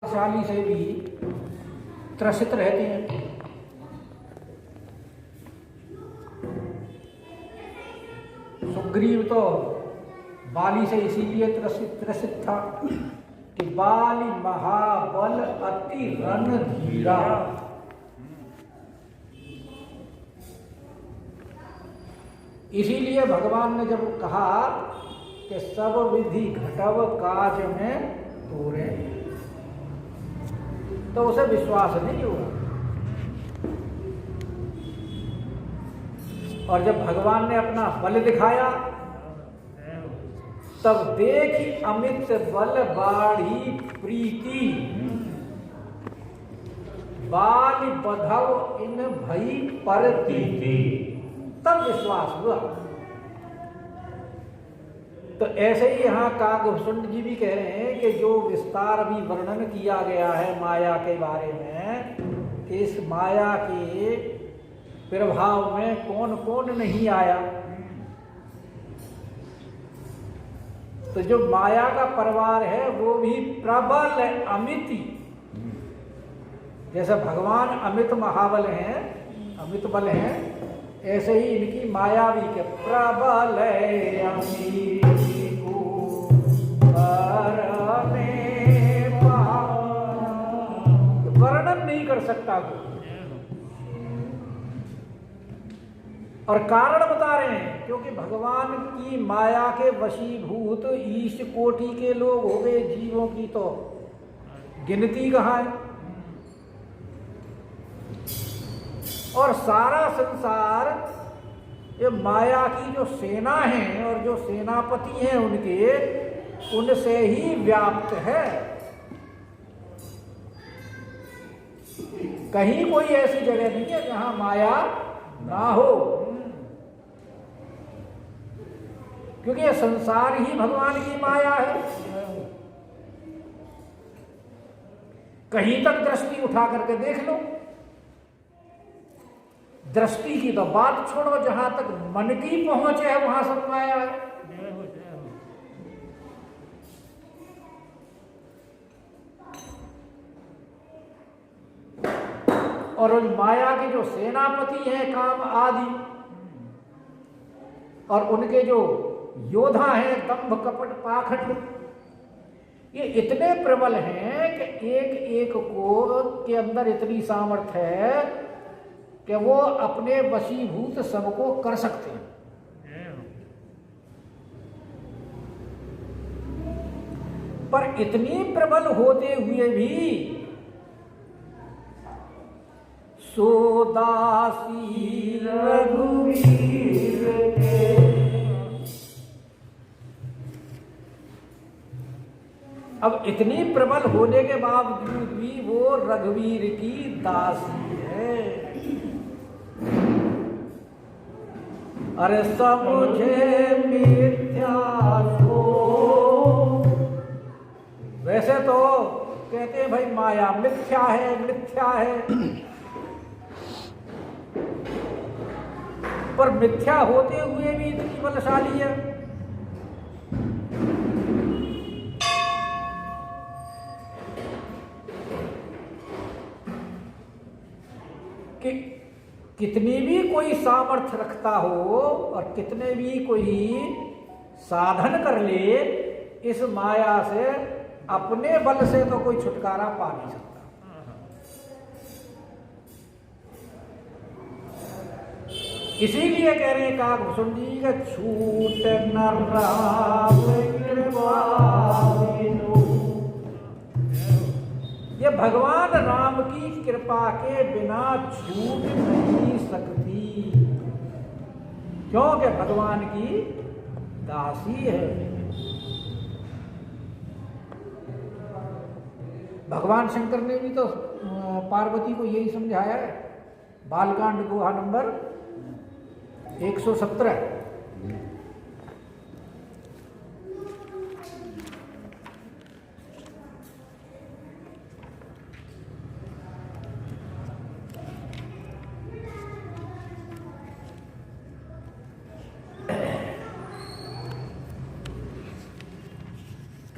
शाली से भी त्रसित रहते हैं। सुग्रीव तो बाली से इसीलिए त्रसित था कि बाली महाबल अति रणधीरा। इसीलिए भगवान ने जब कहा कि सब विधि घटव काज में तोरे, तो उसे विश्वास नहीं हुआ। और जब भगवान ने अपना बल दिखाया तब देखी अमित बल बाढ़ी प्रीति, बाल बधव इन भई परतीति, तब विश्वास हुआ। तो ऐसे ही यहाँ काकभूषुंड जी भी कह रहे हैं कि जो विस्तार अभी वर्णन किया गया है माया के बारे में, इस माया के प्रभाव में कौन कौन नहीं आया। तो जो माया का परिवार है वो भी प्रबल अमिति, जैसे भगवान अमित महाबल हैं, अमित बल हैं, ऐसे ही इनकी माया भी के प्रबल वर्णन नहीं कर सकता कोई। और कारण बता रहे हैं क्योंकि भगवान की माया के वशीभूत ईश कोटि के लोग हो गए, जीवों की तो गिनती कहाँ है। और सारा संसार ये माया की जो सेना है और जो सेनापति हैं उनसे ही व्याप्त है। कहीं कोई ऐसी जगह नहीं है जहां माया ना हो, क्योंकि ये संसार ही भगवान की माया है। कहीं तक दृष्टि उठा करके देख लो। दृष्टि की तो बात छोड़ो, जहां तक मन की पहुंच है वहां सब माया है। और उन माया के जो सेनापति हैं काम आदि, और उनके जो योद्धा हैं दंभ कपट पाखंड, ये इतने प्रबल हैं कि एक एक को के अंदर इतनी सामर्थ्य है कि वो अपने वशीभूत सबको कर सकते हैं। पर इतनी प्रबल होते हुए भी सोदासी रघुवीर के, अब इतनी प्रबल होने के बावजूद भी वो रघुवीर की दासी है। अरे समझे मिथ्या को, वैसे तो कहते हैं भाई माया मिथ्या है, मिथ्या है, पर मिथ्या होते हुए भी इतनी बलशाली है कि कितनी भी कोई सामर्थ्य रखता हो और कितने भी कोई साधन कर ले, इस माया से अपने बल से तो कोई छुटकारा पा नहीं सकता। इसीलिए कह रहे हैं काकभूषुंड जी का छूट न ये भगवान राम की कृपा के बिना छूट नहीं सकती, क्योंकि भगवान की दासी है। भगवान शंकर ने भी तो पार्वती को यही समझाया है, बालकांड गुहा नंबर 117।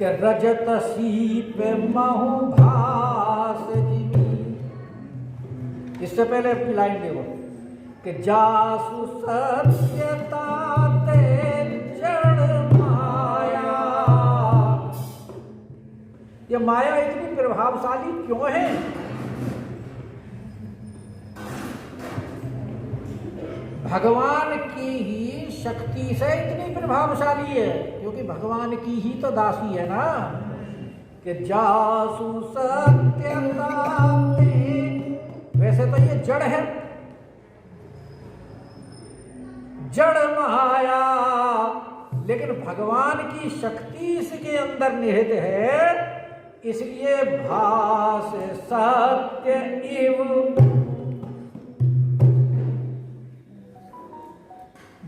रजत सीप महु भा इससे पहले अपनी लाइन देखो कि जासु सत्यता ते जड़ माया। ये माया इतनी प्रभावशाली क्यों है? भगवान की ही शक्ति से इतनी प्रभावशाली है, क्योंकि भगवान की ही तो दासी है ना। कि जासु सत्यता ते, वैसे तो ये जड़ है, जड़ माया, लेकिन भगवान की शक्ति इसके अंदर निहित है, इसलिए भास सत्य इव।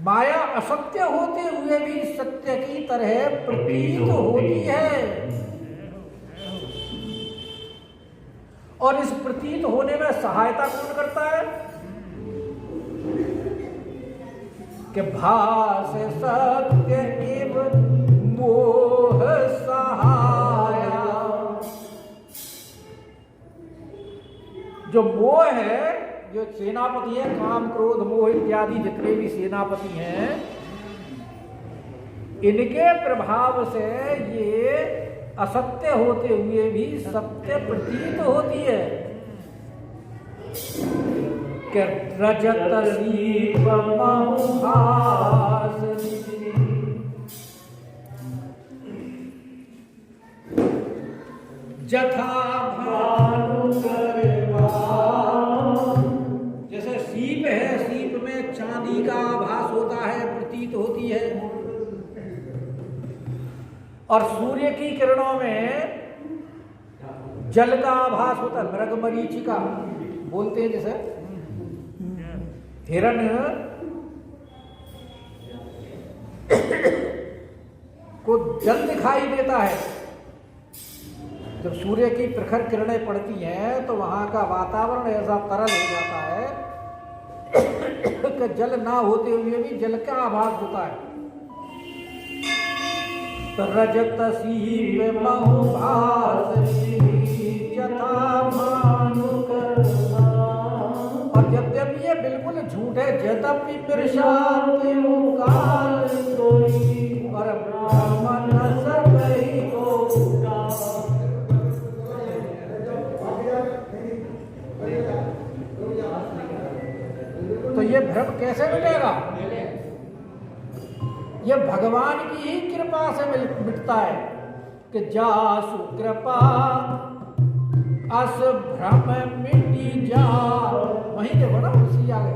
माया असत्य होते हुए भी सत्य की तरह प्रतीत होती है, और इस प्रतीत होने में सहायता कौन करता है? कि भास सत्य इव मोह सहाया। जो मोह है, जो सेनापति है, काम क्रोध मोह इत्यादि जितने भी सेनापति हैं, इनके प्रभाव से ये असत्य होते हुए भी सत्य प्रतीत होती है। कि रजत सीप भास, जथा भानु जैसे सीप है, सीप में चांदी का आभास होता है, प्रतीत होती है, और सूर्य की किरणों में जल का आभास होता है, मृगमरीचिका बोलते हैं जैसे, हिरण को जल दिखाई देता है। जब सूर्य की प्रखर किरणें पड़ती हैं तो वहां का वातावरण ऐसा तरल हो जाता है कि जल ना होते हुए भी जल का आभास होता है। रजत सीप बहुभास जथा भानुक, और यद्यपि ये बिल्कुल झूठ है, यद्यपि प्रशांति काल कोई और ब्राह्मण सकहि को। तो ये भ्रम कैसे मिटेगा? ये भगवान की ही कृपा से मिटता है। कि जासु कृपा अस भ्रम मिटी जा, वहीं देखो ना उसी आगे,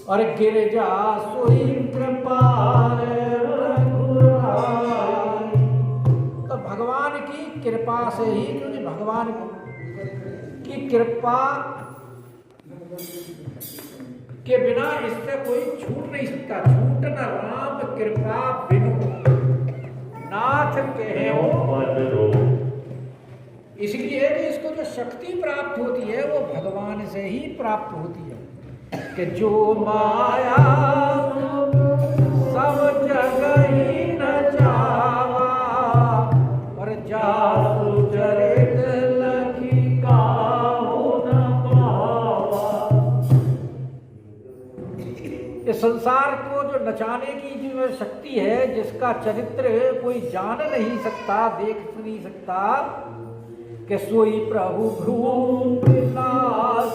और गिर जा सोई कृपा। तो भगवान की कृपा से ही, क्योंकि भगवान की कृपा के बिना इससे कोई छूट नहीं सकता। छूट न राम कृपा बिनु नाथ कहे हो। इसलिए कि इसको जो शक्ति प्राप्त होती है वो भगवान से ही प्राप्त होती है। कि जो माया सब जगह ही न जावा, और जासु चरित लखी काहू न पावा। इस संसार को जो नचाने की जो शक्ति है, जिसका चरित्र कोई जान नहीं सकता, देख नहीं सकता, कि सोई प्रभु भ्रूनाश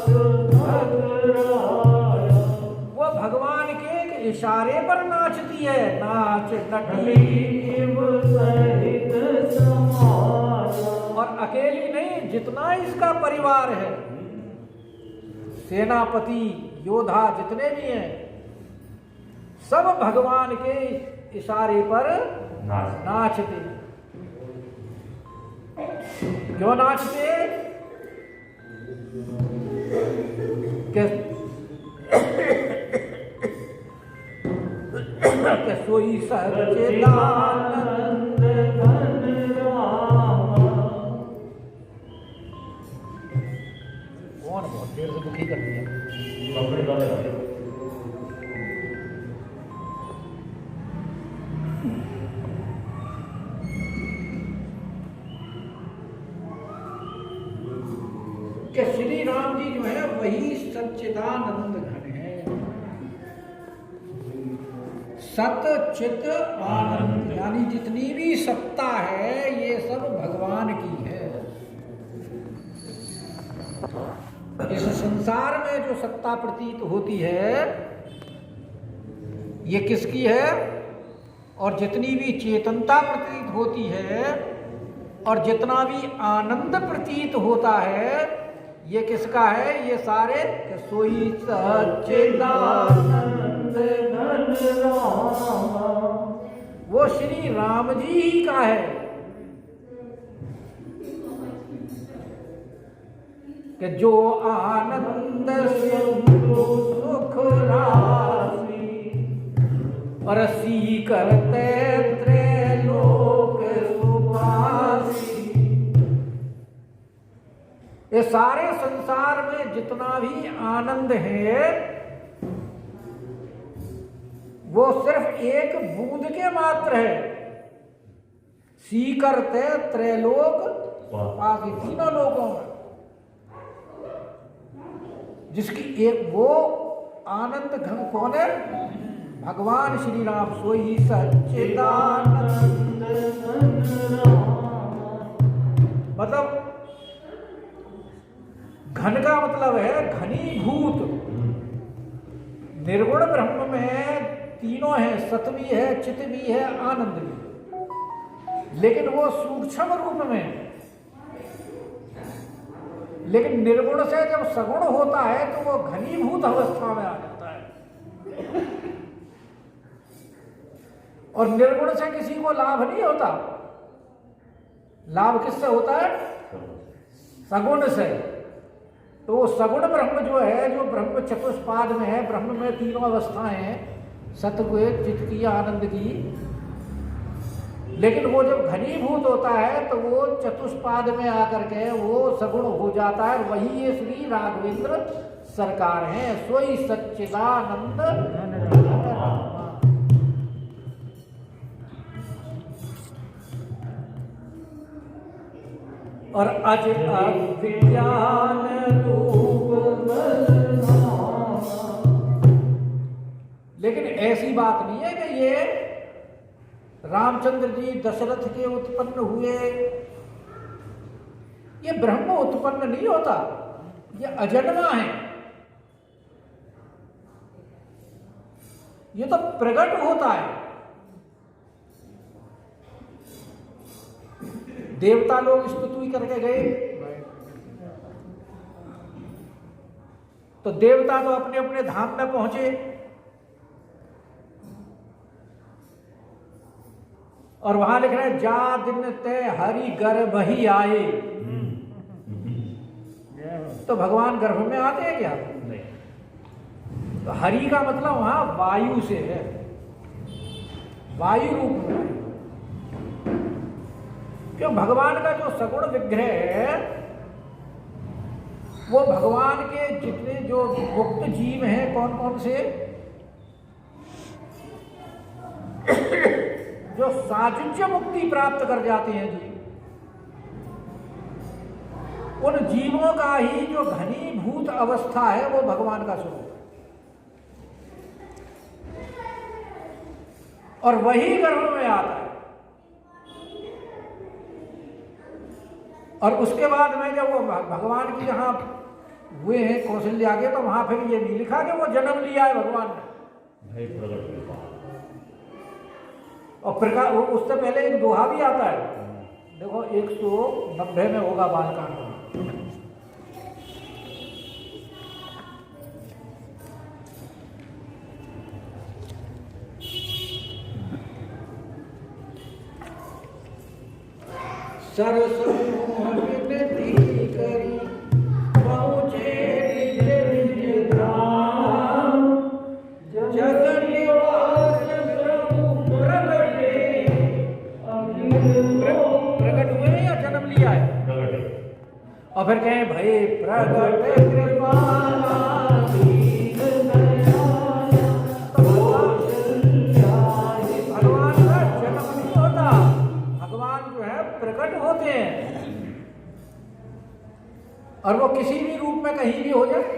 वो भगवान के इशारे पर नाचती है। नाच नटी सहित समाज, और अकेली नहीं, जितना इसका परिवार है, सेनापति योद्धा जितने भी हैं, सब भगवान के इशारे पर नाचते। क्यों नाचते? कि सोई सच्चिदानंद घन राम। कौन बहुत देर से दुखी कर दिया? कि श्री राम जी जो है वही सच्चिदानंद घन है। सत चित आनंद, यानी जितनी भी सत्ता है ये सब भगवान की है। इस संसार में जो सत्ता प्रतीत होती है ये किसकी है? और जितनी भी चेतनता प्रतीत होती है और जितना भी आनंद प्रतीत होता है ये किसका है? ये सारे सोई सच्चिदानंद घन राम, वो श्री राम जी ही का है। कि जो आनंद सिंधु सुख राशि रसी करते त्रैलोक सुवासी। ये सारे संसार में जितना भी आनंद है वो सिर्फ एक बूंद के मात्र है। सी करते त्रैलोक सुवासी, तीनों लोगों में जिसकी एक वो आनंद घन कौन है? भगवान श्री राम, सोई सच्चिदानंद मतलब घन का मतलब है घनीभूत। निर्गुण ब्रह्म में तीनों है, सत भी है, चित भी है, आनंद भी, लेकिन वो सूक्ष्म रूप में। लेकिन निर्गुण से जब सगुण होता है तो वो घनीभूत अवस्था में आ जाता है। और निर्गुण से किसी को लाभ नहीं होता। लाभ किससे होता है? सगुण से। तो वो सगुण ब्रह्म जो है, जो ब्रह्म चतुष्पाद में है, ब्रह्म में तीनों अवस्थाएं हैं, सत्व, चित्त की, आनंद की। लेकिन वो जब घनीभूत होता है तो वो चतुष्पाद में आकर के वो सगुण हो जाता है। वही ये श्री राघवेंद्र सरकार है, सोई सच्चिदानंद और अज विज्ञान रूप। लेकिन ऐसी बात नहीं है कि ये रामचंद्र जी दशरथ के उत्पन्न हुए। ये ब्रह्म उत्पन्न नहीं होता, ये अजन्मा है। ये तो प्रकट होता है। देवता लोग स्तुति करके गए तो देवता तो अपने अपने धाम में पहुंचे और वहां लिख रहे हैं जा दिन ते हरि गर्भ ही आए। तो भगवान गर्भ में आते हैं क्या? नहीं। तो हरि का मतलब वहां वायु से है, वायु रूप में। क्यों? भगवान का जो सगुण विग्रह है वो भगवान के जितने जो मुक्त जीव हैं, कौन कौन से, जो साजुज्य मुक्ति प्राप्त कर जाते हैं जी, उन जीवों का ही जो घनीभूत अवस्था है वो भगवान का स्वरूप है। और वही गर्भ में आता है। और उसके बाद में जब वो भगवान की जहां हुए हैं कौशल्या के, तो वहां फिर ये नहीं लिखा कि वो जन्म लिया है भगवान ने। और प्रकाश, उससे पहले एक दोहा भी आता है, देखो 190 में होगा बालकांड। सरसों विनती करी पहुँचे निज निज धाम, जग निवास प्रभु प्रगटे। प्रकट हुए या जन्म लिया है? और फिर कहें भाई प्रगट कृपाला प्रकट होते हैं। और वो किसी भी रूप में कहीं भी हो जाए।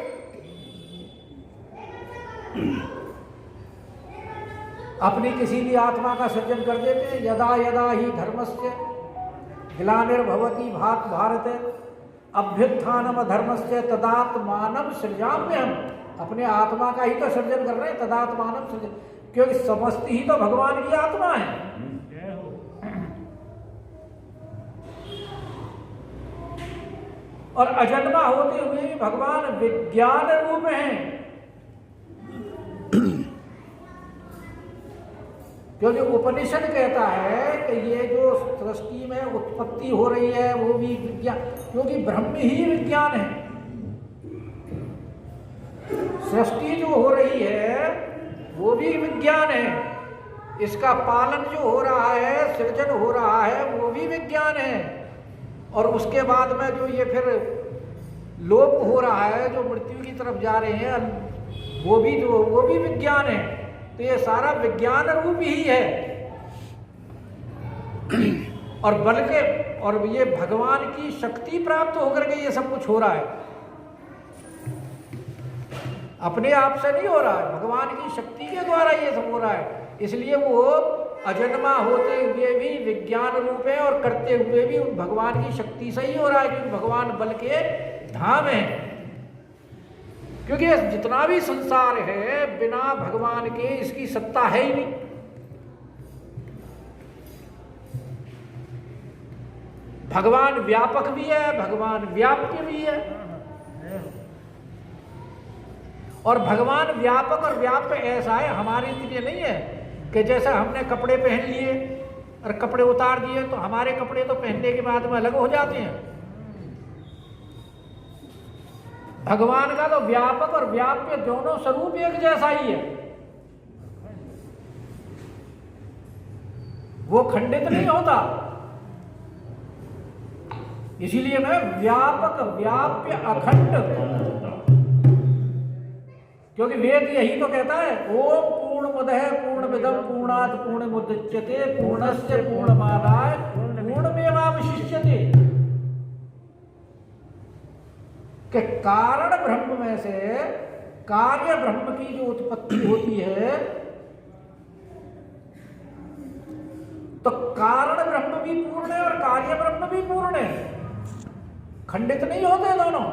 अपनी किसी भी आत्मा का सृजन कर देते हैं। यदा यदा ही धर्मस्य ग्लानिर्भवति भारत अभ्युत्थानम धर्मस्य तदात्मानम सृजाम्यहम्। अपने आत्मा का ही तो सृजन कर रहे हैं, तदात्मानम सृजन, क्योंकि समस्ती ही तो भगवान की आत्मा है। और अजन्मा होते हुए भी भगवान विज्ञान रूप हैं, क्योंकि उपनिषद कहता है कि ये जो सृष्टि में उत्पत्ति हो रही है वो भी विज्ञान, क्योंकि ब्रह्म ही विज्ञान है। सृष्टि जो हो रही है वो भी विज्ञान है, इसका पालन जो हो रहा है, सृजन हो रहा है, वो भी विज्ञान है। और उसके बाद में जो ये फिर लोप हो रहा है, जो मृत्यु की तरफ जा रहे हैं, वो भी विज्ञान है। तो ये सारा विज्ञान रूप ही है। और बल्कि और ये भगवान की शक्ति प्राप्त होकर के ये सब कुछ हो रहा है, अपने आप से नहीं हो रहा है, भगवान की शक्ति के द्वारा ये सब हो रहा है। इसलिए वो अजन्मा होते हुए भी विज्ञान रूप है और करते हुए भी भगवान की शक्ति से ही हो रहा है, क्योंकि भगवान बल के धाम है। क्योंकि जितना भी संसार है बिना भगवान के इसकी सत्ता है ही नहीं। भगवान व्यापक भी है, भगवान व्याप्य भी है। और भगवान व्यापक और व्याप्य ऐसा है, हमारे लिए नहीं है कि जैसा हमने कपड़े पहन लिए और कपड़े उतार दिए तो हमारे कपड़े तो पहनने के बाद में अलग हो जाते हैं। भगवान का तो व्यापक और व्याप्य दोनों स्वरूप एक जैसा ही है, वो खंडित नहीं होता। इसीलिए मैं व्यापक व्याप्य अखंड, क्योंकि वेद यही तो कहता है, ओम पूर्णमदः पूर्णमिदं पूर्णात् पूर्णमुदच्यते पूर्णस्य पूर्णमादाय पूर्णमेवावशिष्यते। कि कारण ब्रह्म में से कार्य ब्रह्म की जो उत्पत्ति होती है, तो कारण ब्रह्म भी पूर्ण है और कार्य ब्रह्म भी पूर्ण है, खंडित नहीं होते दोनों।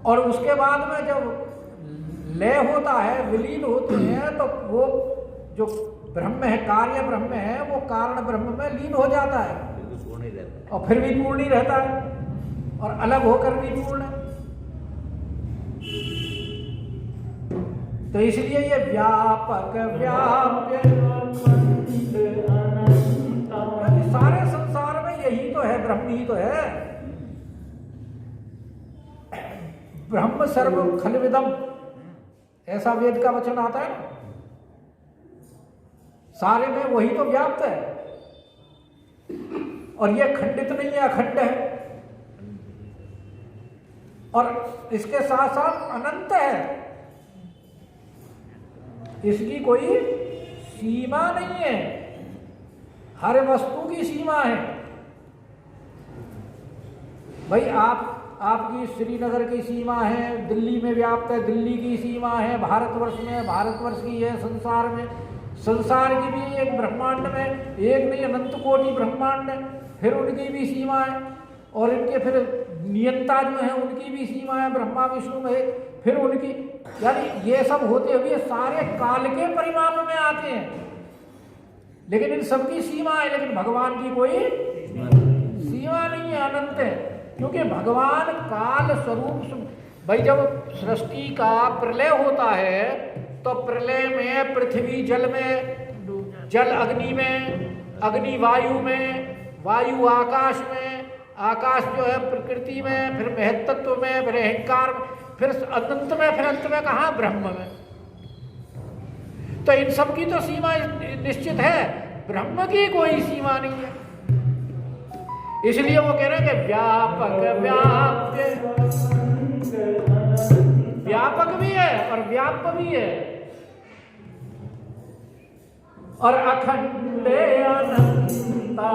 और उसके बाद में जब लय होता है, विलीन होते हैं, तो वो जो ब्रह्म है, कार्य ब्रह्म है, वो कारण ब्रह्म में लीन हो जाता है और फिर भी पूर्ण ही रहता है और अलग होकर भी पूर्ण है। तो इसलिए ये व्यापक व्याप्य सारे संसार में यही तो है, ब्रह्म ही तो है। ब्रह्म सर्व खलविदम, ऐसा वेद का वचन आता है। सारे में वही तो व्याप्त है और ये खंडित नहीं है, अखंड है। और इसके साथ साथ अनंत है, इसकी कोई सीमा नहीं है, हर वस्तु की सीमा है। भाई आपकी श्रीनगर की सीमा है, दिल्ली में व्याप्त है, दिल्ली की सीमा है, भारतवर्ष में भारतवर्ष की है, संसार में संसार की भी एक ब्रह्मांड में एक नहीं अनंत कोटि ब्रह्मांड है, फिर उनकी भी सीमा है। और इनके फिर नियंता जो है उनकी भी सीमा है, ब्रह्मा विष्णु में, फिर उनकी, यानी ये सब होते हुए सारे काल के परिमाण में आते हैं। लेकिन इन सबकी सीमा है, लेकिन भगवान की कोई सीमा नहीं है, अनंत है। क्योंकि भगवान काल स्वरूप। भाई जब सृष्टि का प्रलय होता है तो प्रलय में पृथ्वी जल में, जल अग्नि में, अग्नि वायु में, वायु आकाश में, आकाश जो है प्रकृति में, फिर महत्त्व में, फिर अहंकार में, फिर अनंत में, फिर अंत में कहाँ ब्रह्म में। तो इन सब की तो सीमा निश्चित है, ब्रह्म की कोई सीमा नहीं है। इसलिए वो कह रहे हैं कि व्यापक व्याप्य, व्यापक भी है और व्याप्य भी है और अखंड अनंता।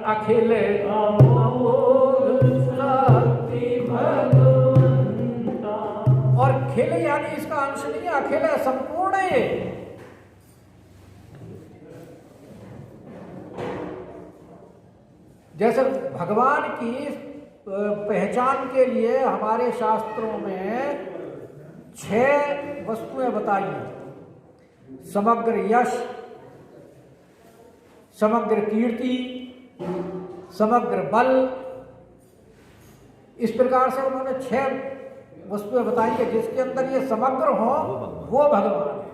अखिल अमोघ शक्ति भगवंता। और खिल यानी इसका अंश नहीं है, अखिल है, संपूर्ण है। जैसे भगवान की पहचान के लिए हमारे शास्त्रों में 6 वस्तुएं बताई हैं। समग्र यश, समग्र कीर्ति, समग्र बल, इस प्रकार से उन्होंने 6 वस्तुएं बताई है। जिसके अंदर ये समग्र हो वो भगवान है।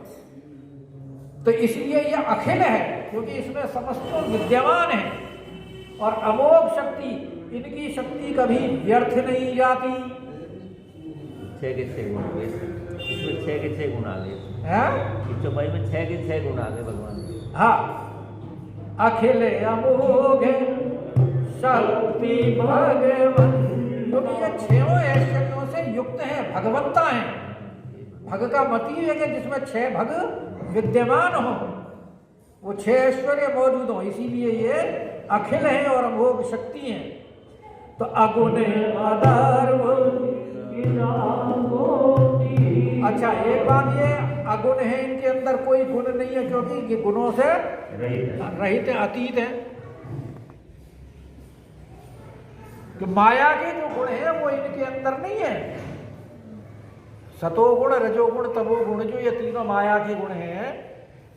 तो इसलिए ये अखिल है, क्योंकि इसमें समस्त विद्यमान है। और अमोघ शक्ति, इनकी शक्ति कभी व्यर्थ नहीं जाती। 6 के 6 गुण, इसमें 6 के 6 गुण आ गए। हैं? चौपाई में 6 के 6 गुण आ गए भगवान। हाँ, अखिल अमोघ शक्ति भगवन, क्योंकि ये 6 ऐश्वर्यों से युक्त है, भगवंता है। भग का मती है कि जिसमें 6 भग विद्यमान हो, वो 6 ऐश्वर्य मौजूद हो, इसीलिए ये अखिल है और अमोघ शक्ति है। तो अगुण अधर्व, अच्छा एक बात, ये अगुण है, इनके अंदर कोई गुण नहीं है, क्योंकि ये गुणों से रहित है, अतीत है। तो माया के जो गुण है वो इनके अंदर नहीं है। सतोगुण, रजोगुण, तमोगुण, जो ये तीनों माया के गुण हैं,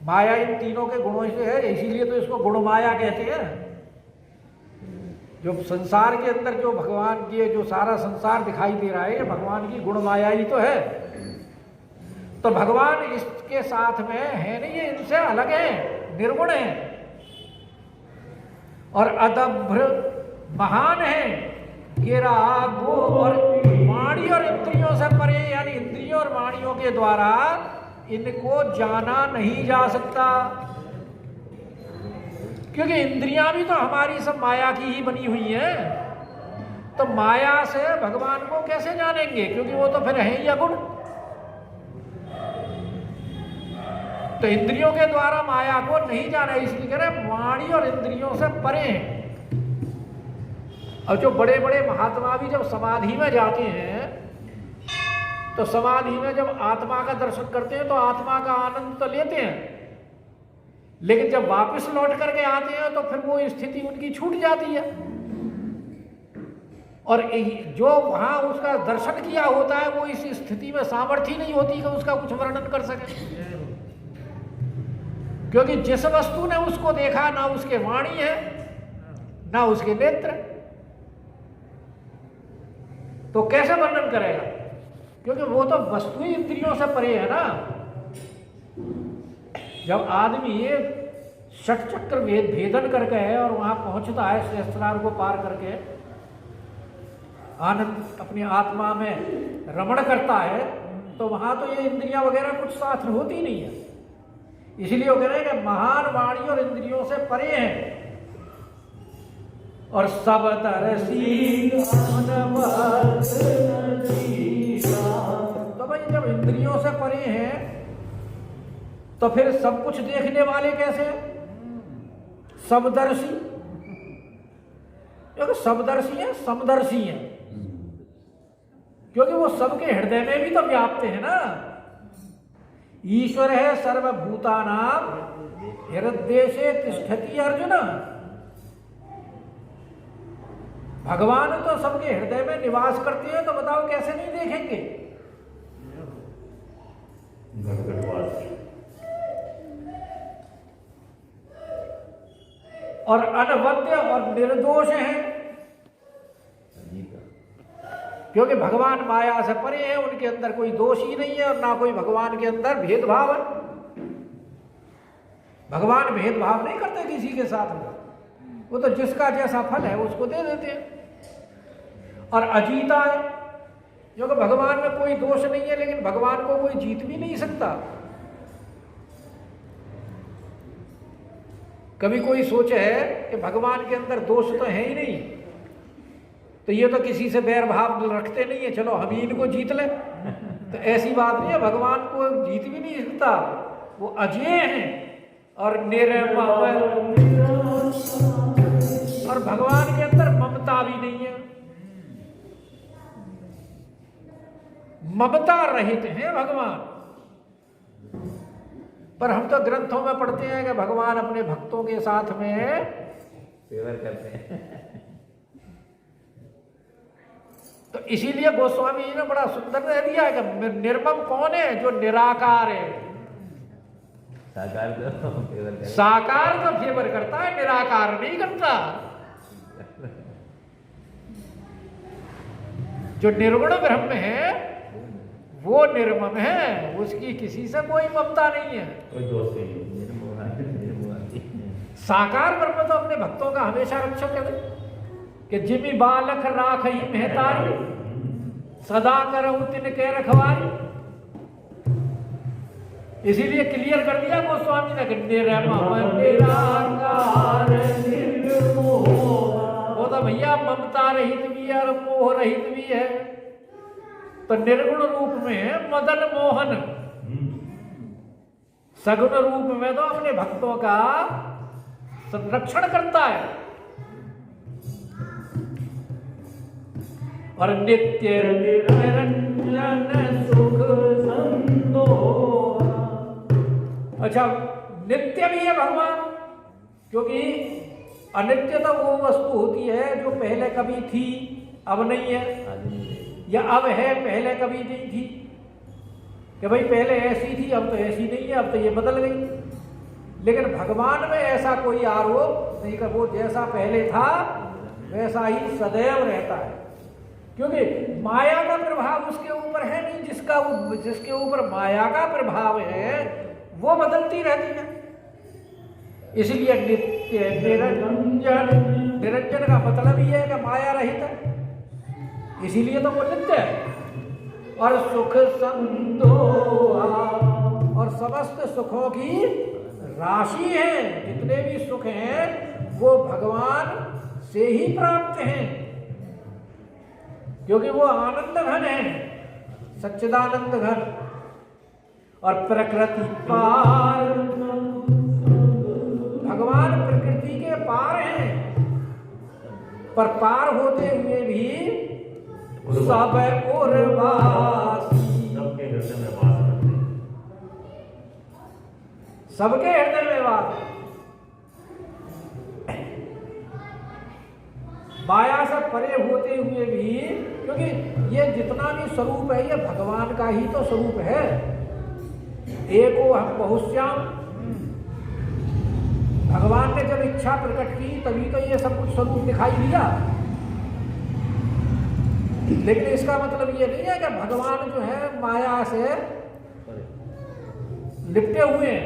माया इन तीनों के गुणों से है, इसीलिए तो इसको गुण माया कहते हैं। जो संसार के अंदर जो भगवान की जो सारा संसार दिखाई दे रहा है, ये भगवान की गुण माया ही तो है। तो भगवान इसके साथ में है नहीं, ये इनसे अलग है, निर्गुण है और अदभ्र महान है। गिरा गो और वाणी और इंद्रियों से परे, यानी इंद्रियों और वाणियों के द्वारा इनको जाना नहीं जा सकता, क्योंकि इंद्रियां भी तो हमारी सब माया की ही बनी हुई हैं। तो माया से भगवान को कैसे जानेंगे, क्योंकि वो तो फिर है ही अगुण। तो इंद्रियों के द्वारा माया को नहीं जाना, इसलिए कह रहे वाणी और इंद्रियों से परे हैं। और जो बड़े बड़े महात्मा भी जब समाधि में जाते हैं, तो समाधि में जब आत्मा का दर्शन करते हैं तो आत्मा का आनंद तो लेते हैं, लेकिन जब वापस लौट करके आते हैं तो फिर वो स्थिति उनकी छूट जाती है। और जो वहां उसका दर्शन किया होता है वो इस स्थिति में सामर्थ्य नहीं होती कि उसका कुछ वर्णन कर सके, क्योंकि जिस वस्तु ने उसको देखा ना उसके वाणी है ना उसके नेत्र, तो कैसे वर्णन करेगा, क्योंकि वो तो वस्तु ही इंद्रियों से परे है ना। जब आदमी ये षट चक्र भेदन करके है और वहां पहुंचता है सहस्त्रार को पार करके, आनंद अपनी आत्मा में रमण करता है, तो वहां तो ये इंद्रियां वगैरह कुछ साथ होती नहीं है। इसलिए वो कह रहे हैं कि महान वाणी और इंद्रियों से परे हैं। और सब तरसी, तो भाई जब इंद्रियों से परे हैं तो फिर सब कुछ देखने वाले कैसे? समदर्शी, क्योंकि समदर्शी है, समदर्शी है, क्योंकि वो सबके हृदय में भी तो व्याप्त है ना। ईश्वर है सर्वभूतानां हृदयेषु तिष्ठति अर्जुन। भगवान तो सबके हृदय में निवास करते हैं, तो बताओ कैसे नहीं देखेंगे? और अनवद्य और निर्दोष हैं, क्योंकि भगवान माया से परे हैं, उनके अंदर कोई दोष ही नहीं है और ना कोई भगवान के अंदर भेदभाव है। भगवान भेदभाव नहीं करते किसी के साथ में, वो तो जिसका जैसा फल है उसको दे देते हैं। और अजीता है, क्योंकि भगवान में कोई दोष नहीं है, लेकिन भगवान को कोई जीत भी नहीं सकता। कभी कोई सोचे है कि भगवान के अंदर दोष तो है ही नहीं, तो ये तो किसी से बैर भाव रखते नहीं है, चलो हम ही इनको जीत ले, तो ऐसी बात नहीं है। भगवान को जीत भी नहीं सकता, वो अजेय हैं और निरमल। और भगवान के अंदर ममता भी नहीं है, ममता रहित हैं भगवान। पर हम तो ग्रंथों में पढ़ते हैं कि भगवान अपने भक्तों के साथ में फेवर करते हैं। तो इसीलिए गोस्वामी जी ने बड़ा सुंदर कह दिया है कि निर्मम कौन है? जो निराकार है। साकार तो फेवर करता है। साकार तो फेवर करता है, निराकार नहीं करता। जो निर्गुण ब्रह्म है वो निर्मम है, उसकी किसी से कोई ममता नहीं है, कोई दोष नहीं। साकार ब्रह्म तो अपने भक्तों का हमेशा रक्षक है कि जिमि बालक राख ही मेहतारी, सदा करहु तिनके रखवारी। इसीलिए क्लियर कर दिया गोस्वामी ने कि निर्मम निराकार निर्मोह। वो तो भैया ममता रहित भी है और मोह रहित भी है। तो निर्गुण रूप में मदन मोहन, सगुण रूप में तो अपने भक्तों का संरक्षण करता है। और नित्य निरंजन सुख संतोष। अच्छा, नित्य भी है भगवान, क्योंकि अनित्य तो वो वस्तु होती है जो पहले कभी थी अब नहीं है, या अब है पहले कभी नहीं थी, कि भाई पहले ऐसी थी अब तो ऐसी नहीं है, अब तो ये बदल गई। लेकिन भगवान में ऐसा कोई आरोप नहीं कर, वो जैसा पहले था वैसा ही सदैव रहता है, क्योंकि माया का प्रभाव उसके ऊपर है नहीं। जिसके ऊपर माया का प्रभाव है वो बदलती रहती है। इसलिए नित्य निरंजन, निरंजन का मतलब ही है कि माया रहित है, इसीलिए तो वो नित्य है। और सुख संतोष, और समस्त सुखों की राशि है। जितने भी सुख हैं वो भगवान से ही प्राप्त हैं, क्योंकि वो आनंद घन है, सच्चिदानंद घन। और प्रकृति पार, भगवान प्रकृति के पार हैं, पर पार होते हुए भी सब और वासी, सबके हृदय में वास करते हैं। सबके हृदय में वास। माया से परे होते हुए भी, क्योंकि ये जितना भी स्वरूप है ये भगवान का ही तो स्वरूप है। एको हम बहुश्याम, भगवान ने जब इच्छा प्रकट की तभी तो ये सब कुछ स्वरूप दिखाई दिया। लेकिन इसका मतलब ये नहीं है कि भगवान जो है माया से लिपटे हुए हैं,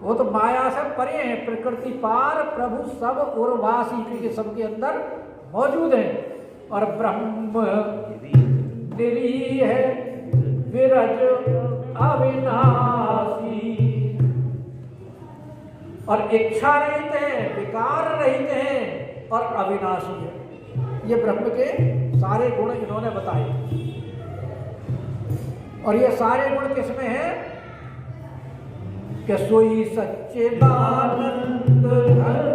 वो तो माया से परे हैं, प्रकृति पार, प्रभु सब और वासी, क्योंकि सबके अंदर मौजूद है। और ब्रह्म निरीह है, विरज अविनाशी, और इच्छा रहित है, विकार रहित है और अविनाशी है। ये ब्रह्म के सारे गुण इन्होंने बताए। और ये सारे गुण किसमें हैं? कि सोई सच्चिदानंद घन,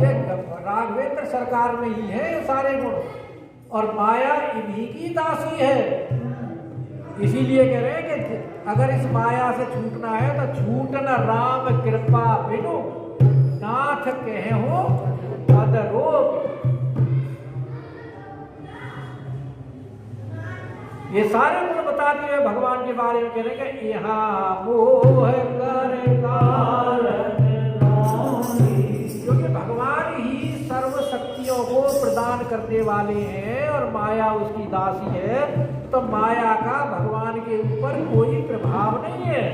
ये राघवेंद्र सरकार में ही है ये सारे गुण, और माया इन्हीं की दासी है। इसीलिए कह रहे हैं कि अगर इस माया से छूटना है तो छूटना राम कृपा बिनु, नाथ कहे हो पदरोप। ये सारे गुण बताते हुए भगवान के बारे में कह रहे हैं कि यहाँ मोह कर कारण, क्योंकि भगवान ही सर्व शक्तियों को प्रदान करने वाले हैं और माया उसकी दासी है, तो माया का भगवान के ऊपर कोई प्रभाव नहीं है।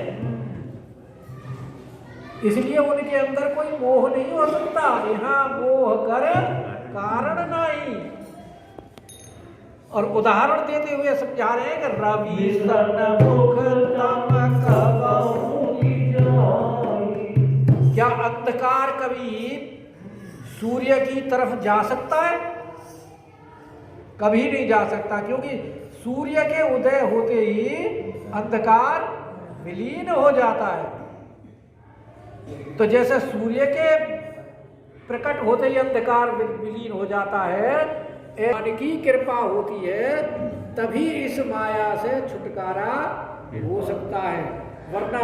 इसलिए उनके अंदर कोई मोह नहीं हो सकता। यहाँ मोह कर कारण नहीं। और उदाहरण देते हुए समझा रहे हैं कि रवि सन्मुख तम कबहु जाई। क्या अंधकार कभी सूर्य की तरफ जा सकता है? कभी नहीं जा सकता, क्योंकि सूर्य के उदय होते ही अंधकार विलीन हो जाता है। तो जैसे सूर्य के प्रकट होते ही अंधकार विलीन हो जाता है, मन की कृपा होती है तभी इस माया से छुटकारा हो सकता है, वरना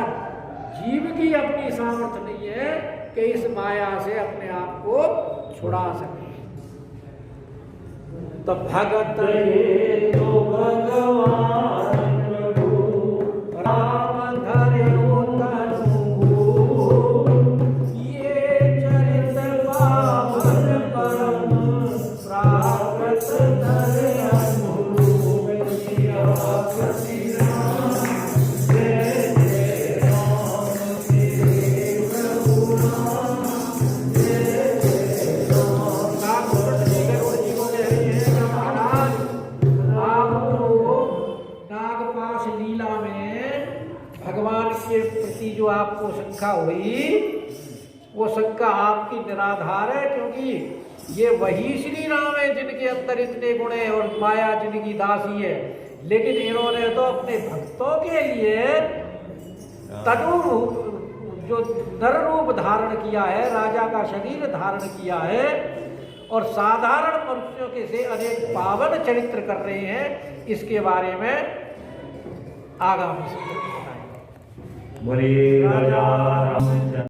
जीव की अपनी सामर्थ्य नहीं है कि इस माया से अपने आप को छुड़ा सके। तो भगत ये तो भगवान प्रभु राम धर्यो तनु, ये चरित पावन परम प्रागत धर्य अनुरूप सिया कृति राम, जय जय राम तेरे प्रभु राम, जय जय राम। नागपाश लीला में भगवान के प्रति जो आपको शंका हुई, वो शंका आपकी निराधार है, क्योंकि ये वही श्री राम है जिनके अंदर इतने गुण हैं और माया जिनकी दासी है, लेकिन इन्होंने तो अपने भक्तों के लिए तनु रूप, जो नर रूप धारण किया है, राजा का शरीर धारण किया है और साधारण मनुष्यों के से अनेक पावन चरित्र कर रहे हैं। इसके बारे में आगामी सत्र में बताएंगे। बोलिए राजा रामचंद्र।